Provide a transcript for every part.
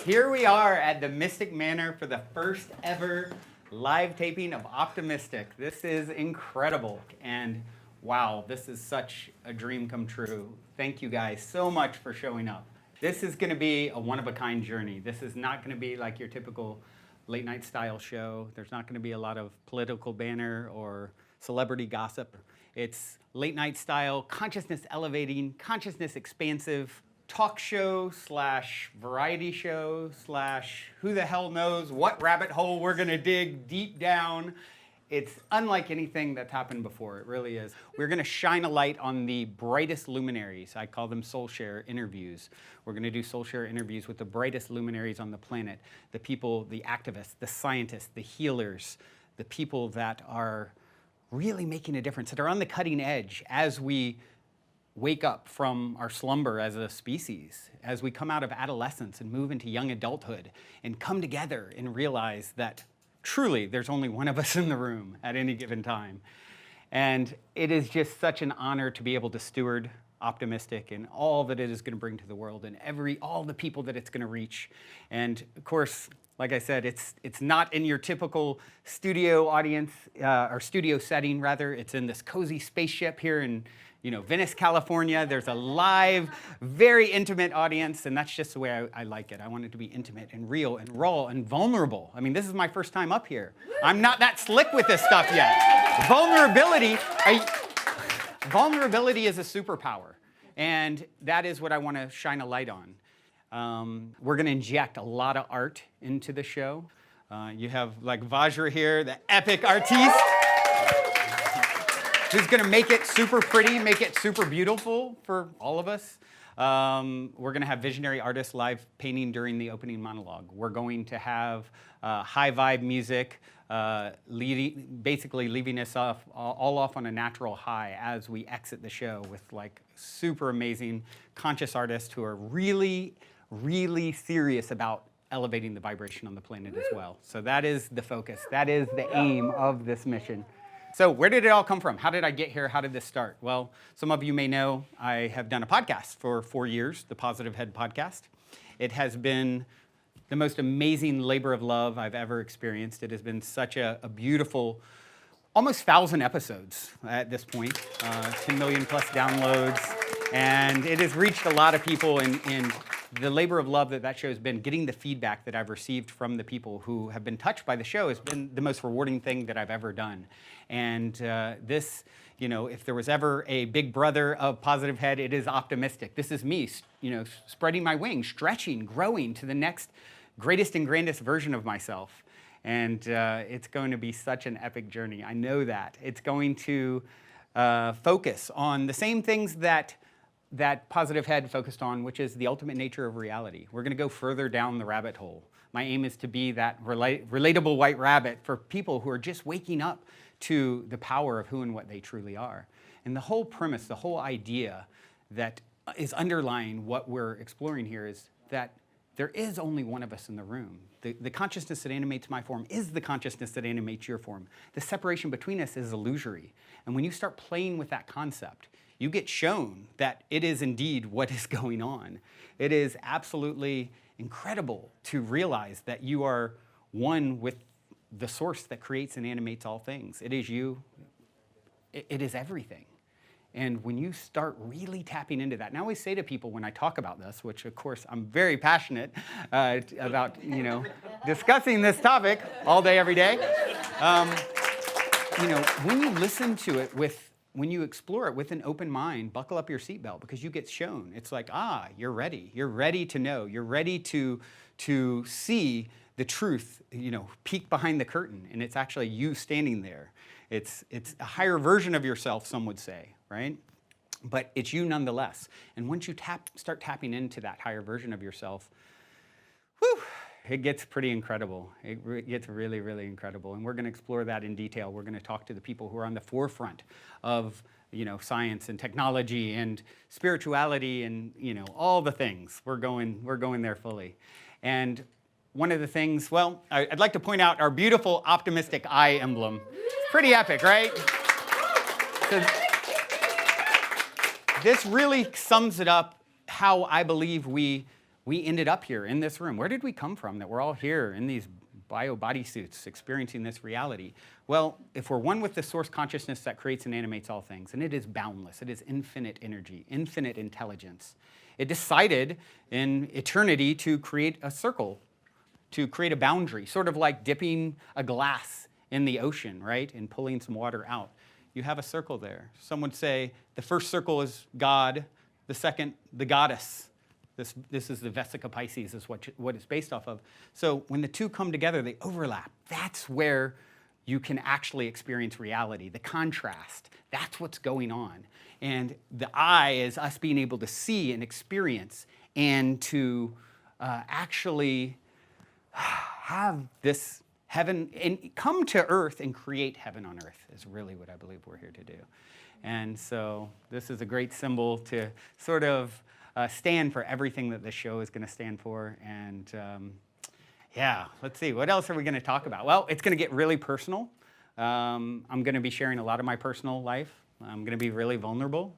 Here we are at the Mystic Manor for the first ever live taping of Optimystic. This is incredible, and wow, this is such a dream come true. Thank you guys so much for showing up. This is going to be a one-of-a-kind journey. This is not going to be like your typical late-night style show. There's not going to be a lot of political banter or celebrity gossip. It's late-night style, consciousness elevating, consciousness expansive, talk show slash variety show slash who the hell knows what rabbit hole we're going to dig deep down. It's unlike anything that's happened before. It really is. We're going to shine a light on the brightest luminaries. I call them soul share interviews. We're going to do soul share interviews with the brightest luminaries on the planet, the people, the activists, the scientists, the healers, the people that are really making a difference, that are on the cutting edge as we wake up from our slumber as a species, as we come out of adolescence and move into young adulthood and come together and realize that truly there's only one of us in the room at any given time. And it is just such an honor to be able to steward Optimystic and all that it is going to bring to the world and all the people that it's going to reach. And of course, like I said, it's not in your typical studio audience, or studio setting rather. It's in this cozy spaceship here in Venice, California. There's a live, very intimate audience, and that's just the way I like it. I want it to be intimate and real and raw and vulnerable. I mean, this is my first time up here. I'm not that slick with this stuff yet. Vulnerability is a superpower, and that is what I want to shine a light on. We're going to inject a lot of art into the show. You have like Vajra here, the epic artiste, who's going to make it super pretty, make it super beautiful for all of us. We're going to have visionary artists live painting during the opening monologue. We're going to have high vibe music, basically leaving us all off on a natural high as we exit the show with like super amazing conscious artists who are really, really serious about elevating the vibration on the planet as well. So that is the focus. That is the aim of this mission. So where did it all come from? How did I get here? How did this start? Well, some of you may know I have done a podcast for 4 years, the Positive Head Podcast. It has been the most amazing labor of love I've ever experienced. It has been such a beautiful, almost 1,000 episodes at this point, 10 million plus downloads. And it has reached a lot of people, and the labor of love that show has been, getting the feedback that I've received from the people who have been touched by the show has been the most rewarding thing that I've ever done. And this, if there was ever a big brother of Positive Head, it is Optimystic. This is me, spreading my wings, stretching, growing to the next greatest and grandest version of myself. And it's going to be such an epic journey. I know that. It's going to focus on the same things that Positive Head focused on, which is the ultimate nature of reality. We're going to go further down the rabbit hole. My aim is to be that relatable white rabbit for people who are just waking up to the power of who and what they truly are. And the whole premise, the whole idea that is underlying what we're exploring here is that there is only one of us in the room. The consciousness that animates my form is the consciousness that animates your form. The separation between us is illusory. And when you start playing with that concept, you get shown that it is indeed what is going on. It is absolutely incredible to realize that you are one with the source that creates and animates all things. It is you. It is everything. And when you start really tapping into that, and I always say to people when I talk about this, which of course I'm very passionate about, discussing this topic all day, every day. When you listen to it when you explore it with an open mind, buckle up your seatbelt because you get shown. It's like, you're ready. You're ready to know. You're ready to see the truth, peek behind the curtain, and it's actually you standing there. It's a higher version of yourself, some would say, right? But it's you nonetheless. And once you start tapping into that higher version of yourself, it gets pretty incredible. It gets really, really incredible. And we're going to explore that in detail. We're going to talk to the people who are on the forefront of, science and technology and spirituality and, all the things. We're going there fully. And one of the things, I'd like to point out our beautiful Optimystic Eye emblem. It's pretty epic, right? This really sums it up how I believe we we ended up here in this room? Where did we come from that we're all here in these bio bodysuits experiencing this reality? Well, if we're one with the source consciousness that creates and animates all things, and it is boundless, it is infinite energy, infinite intelligence, it decided in eternity to create a circle, to create a boundary, sort of like dipping a glass in the ocean, right, and pulling some water out. You have a circle there. Some would say the first circle is God, the second, the goddess. This is the vesica Pisces, is what it's based off of. So when the two come together, they overlap. That's where you can actually experience reality, the contrast. That's what's going on. And the eye is us being able to see and experience and to actually have this heaven and come to earth and create heaven on earth is really what I believe we're here to do. And so this is a great symbol to sort of stand for everything that this show is going to stand for. And yeah, let's see. What else are we going to talk about? Well, it's going to get really personal. I'm going to be sharing a lot of my personal life. I'm going to be really vulnerable.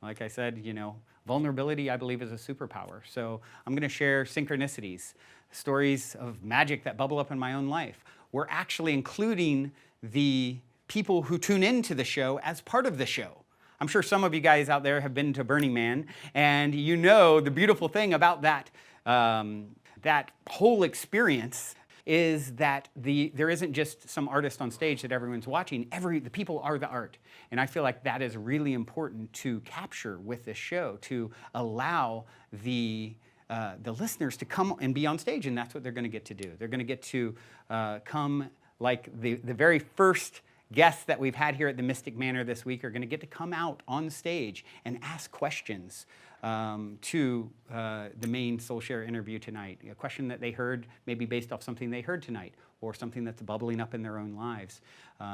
Like I said, you know, vulnerability, I believe, is a superpower. So I'm going to share synchronicities, stories of magic that bubble up in my own life. We're actually including the people who tune into the show as part of the show. I'm sure some of you guys out there have been to Burning Man, and you know the beautiful thing about that, that whole experience is that there isn't just some artist on stage that everyone's watching. The people are the art. And I feel like that is really important to capture with this show, to allow the listeners to come and be on stage, and that's what they're going to get to do. They're going to get to come like the very first guests that we've had here at the Mystic Manor this week are going to get to come out on stage and ask questions to the main Soul Share interview tonight. A question that they heard maybe based off something they heard tonight, or something that's bubbling up in their own lives,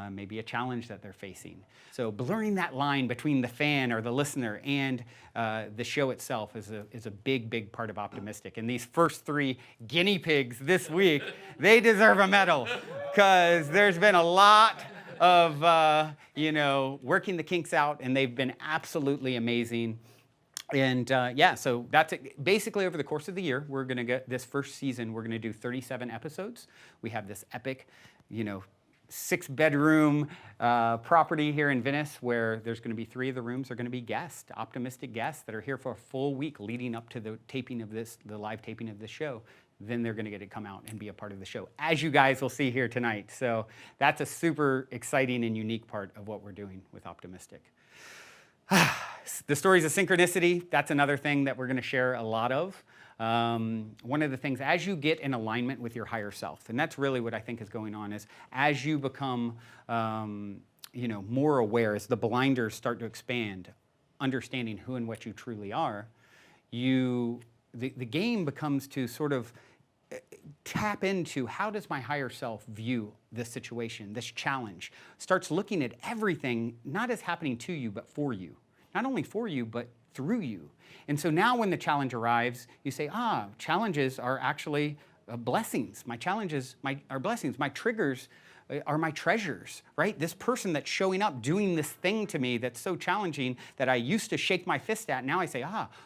maybe a challenge that they're facing. So blurring that line between the fan or the listener and the show itself is a big, big part of Optimystic. And these first 3 guinea pigs this week, they deserve a medal, because there's been a lot of working the kinks out, and they've been absolutely amazing. And yeah, so that's it. Basically over the course of the year, we're going to get this first season, we're going to do 37 episodes. We have this epic, 6-bedroom property here in Venice, where there's going to be 3 of the rooms are going to be guests, Optimistic guests that are here for a full week leading up to the taping of the live taping of this show. Then they're going to get to come out and be a part of the show, as you guys will see here tonight. So that's a super exciting and unique part of what we're doing with Optimystic. The stories of synchronicity, that's another thing that we're going to share a lot of. One of the things, as you get in alignment with your higher self, and that's really what I think is going on, is as you become more aware, as the blinders start to expand, understanding who and what you truly are, the game becomes to sort of tap into, how does my higher self view this situation, this challenge? Starts looking at everything not as happening to you, but for you. Not only for you, but through you. And so now when the challenge arrives, you say, challenges are actually blessings. My challenges are blessings. My triggers are my treasures, right? This person that's showing up doing this thing to me that's so challenging that I used to shake my fist at, now I say,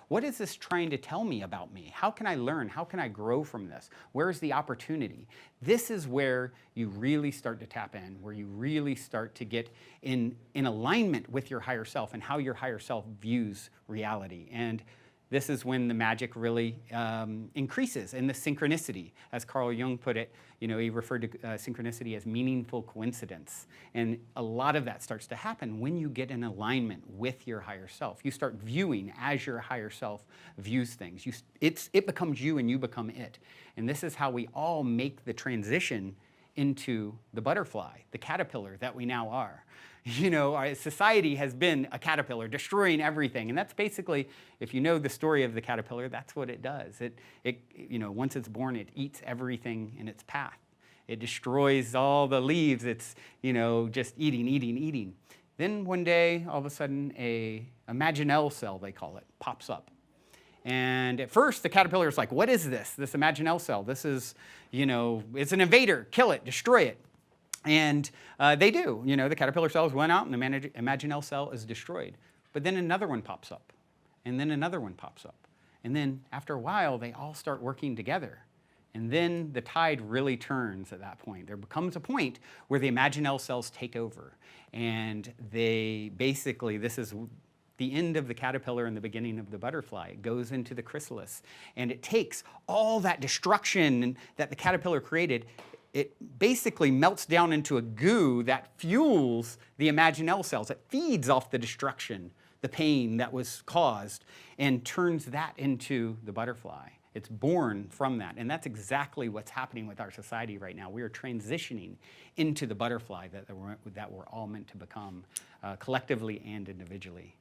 what is this trying to tell me about me? How can I learn? How can I grow from this? Where's the opportunity? This is where you really start to tap in, where you really start to get in alignment with your higher self and how your higher self views reality. And this is when the magic really increases, and the synchronicity, as Carl Jung put it, he referred to synchronicity as meaningful coincidence. And a lot of that starts to happen when you get in alignment with your higher self. You start viewing as your higher self views things. It becomes you and you become it. And this is how we all make the transition into the butterfly, the caterpillar that we now are. Our society has been a caterpillar, destroying everything. And that's basically, if you know the story of the caterpillar, that's what it does. Once it's born, it eats everything in its path. It destroys all the leaves. It's, just eating. Then one day, all of a sudden, a imaginal cell, they call it, pops up. And at first, the caterpillar is like, what is this imaginal cell? This is, it's an invader. Kill it, destroy it. And they do. The caterpillar cells went out and the imaginal cell is destroyed. But then another one pops up. And then another one pops up. And then after a while, they all start working together. And then the tide really turns at that point. There becomes a point where the imaginal cells take over. And they basically, this is the end of the caterpillar and the beginning of the butterfly. It goes into the chrysalis. And it takes all that destruction that the caterpillar created, it basically melts down into a goo that fuels the imaginal cells. It feeds off the destruction, the pain that was caused, and turns that into the butterfly. It's born from that. And that's exactly what's happening with our society right now. We are transitioning into the butterfly that we're all meant to become, collectively and individually.